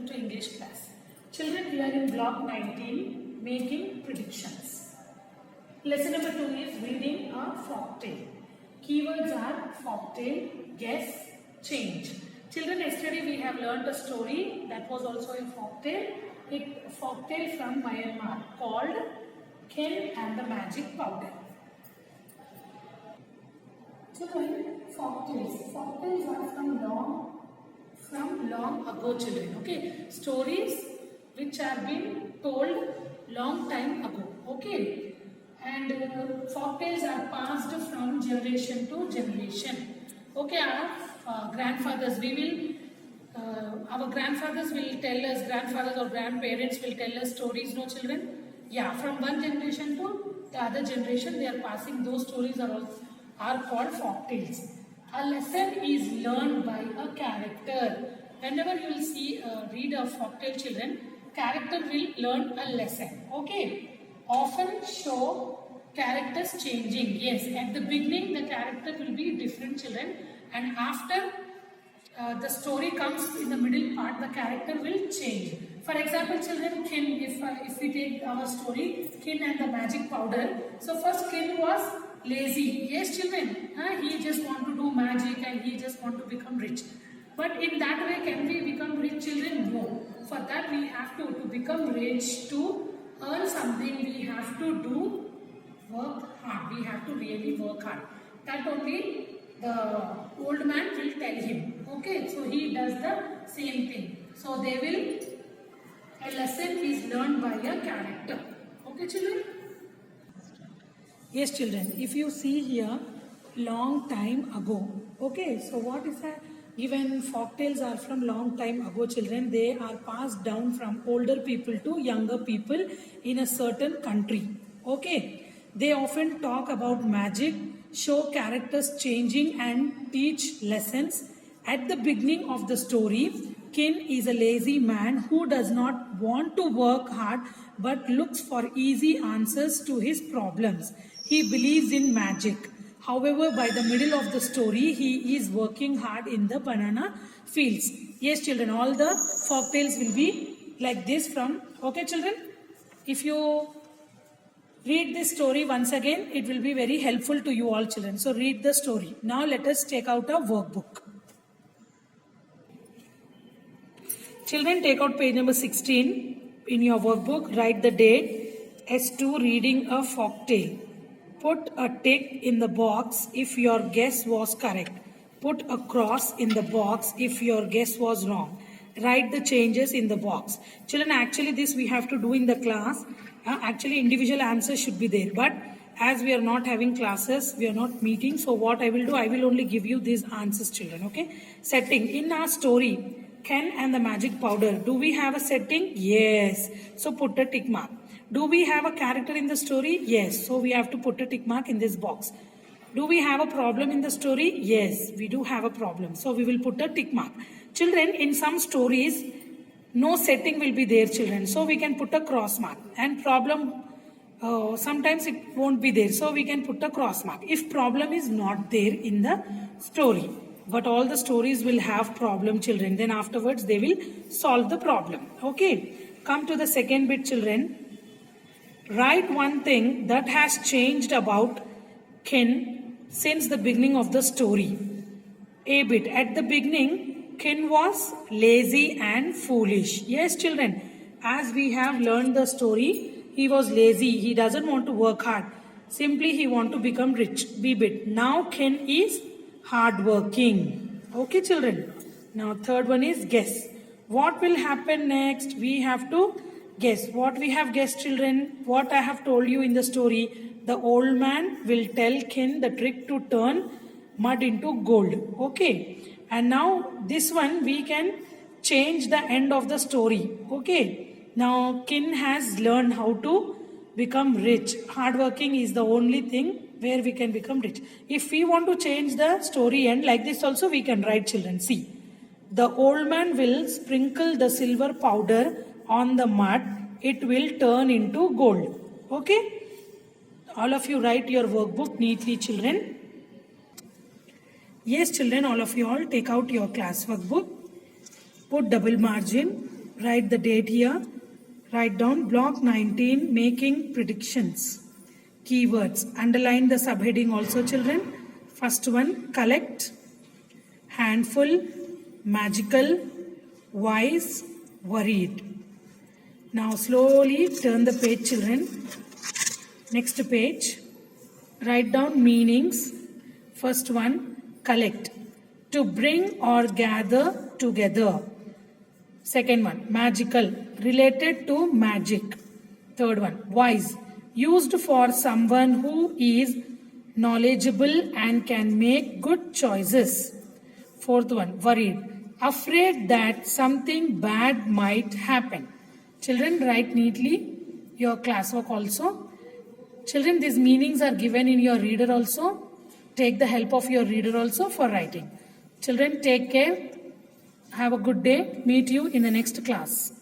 to English class. Children, we are in block 19, making predictions. Lesson number 2 is reading a folktale. Keywords are folktale, guess, change. Children, yesterday we have learned a story that was also a folktale. A folktale from Myanmar called Ken and the Magic Powder. Children, folktales are from long ago, children. Okay, stories which have been told long time ago. Okay, and folktales are passed from generation to generation. Okay, our grandfathers will tell us, grandfathers or grandparents will tell us stories, no children? Yeah, from one generation to the other generation, they are passing those stories are called folktales. A lesson is learned by a character. Whenever you will read a folktale, children, character will learn a lesson. Okay, often show characters changing. Yes, at the beginning the character will be different, children, and after the story comes in the middle part, the character will change. For example, children, Ken, if we take our story, Ken and the Magic Powder. So first Ken was lazy. Yes, children, he just want to do magic and he just want to become rich. But in that way, can we become rich, children? No. For that we have to become rich, to earn something, we have to work hard. We have to really work hard. That only the old man will tell him. Okay, so he does the same thing. So a lesson is learned by a character. Okay, children? Yes, children, if you see here, long time ago. Okay, so what is that? Given folktales are from long time ago, children, they are passed down from older people to younger people in a certain country. Okay, they often talk about magic, show characters changing and teach lessons. At the beginning of the story, Ken is a lazy man who does not want to work hard but looks for easy answers to his problems. He believes in magic. However, by the middle of the story, he is working hard in the banana fields. Yes, children, all the folktales will be like this from. Okay, children? If you read this story once again, it will be very helpful to you all, children. So read the story. Now let us take out a workbook. Children, take out page number 16 in your workbook. Write the date. S2, reading a folktale. Put a tick in the box if your guess was correct. Put a cross in the box if your guess was wrong. Write the changes in the box. Children, actually this we have to do in the class. Actually individual answers should be there. But as we are not having classes, we are not meeting. So what I will do, I will only give you these answers, children. Okay. Setting. In our story, Ken and the Magic Powder, do we have a setting? Yes. So put a tick mark. Do we have a character in the story? Yes. So we have to put a tick mark in this box. Do we have a problem in the story? Yes, we do have a problem. So we will put a tick mark. Children, in some stories, no setting will be there, children. So we can put a cross mark. And problem, sometimes it won't be there. So we can put a cross mark. If problem is not there in the story. But all the stories will have problem, children. Then afterwards, they will solve the problem. Okay. Come to the second bit, children. Write one thing that has changed about Ken since the beginning of the story. A bit. At the beginning, Ken was lazy and foolish. Yes, children. As we have learned the story, he was lazy. He doesn't want to work hard. Simply, he want to become rich. B bit. Now, Ken is hardworking. Okay, children. Now, third one is guess. What will happen next? We have to guess. What we have guessed, children? What I have told you in the story. The old man will tell Ken the trick to turn mud into gold. Okay. And now this one we can change the end of the story. Okay. Now Ken has learned how to become rich. Hardworking is the only thing where we can become rich. If we want to change the story end like this also, we can write, children. See. The old man will sprinkle the silver powder on the mud. It will turn into gold. Okay. All of you write your workbook neatly, children. Yes, children, all of you all take out your class workbook. Put double margin. Write the date here. Write down block 19, making predictions. Keywords. Underline the subheading also, children. First one, collect, handful, magical, wise, worried. Now slowly turn the page, children. Next page. Write down meanings. First one, collect, to bring or gather together. Second one, magical, related to magic. Third one, wise, used for someone who is knowledgeable and can make good choices. Fourth one, worried, afraid that something bad might happen. Children, write neatly your classwork also. Children, these meanings are given in your reader also. Take the help of your reader also for writing. Children, take care. Have a good day. Meet you in the next class.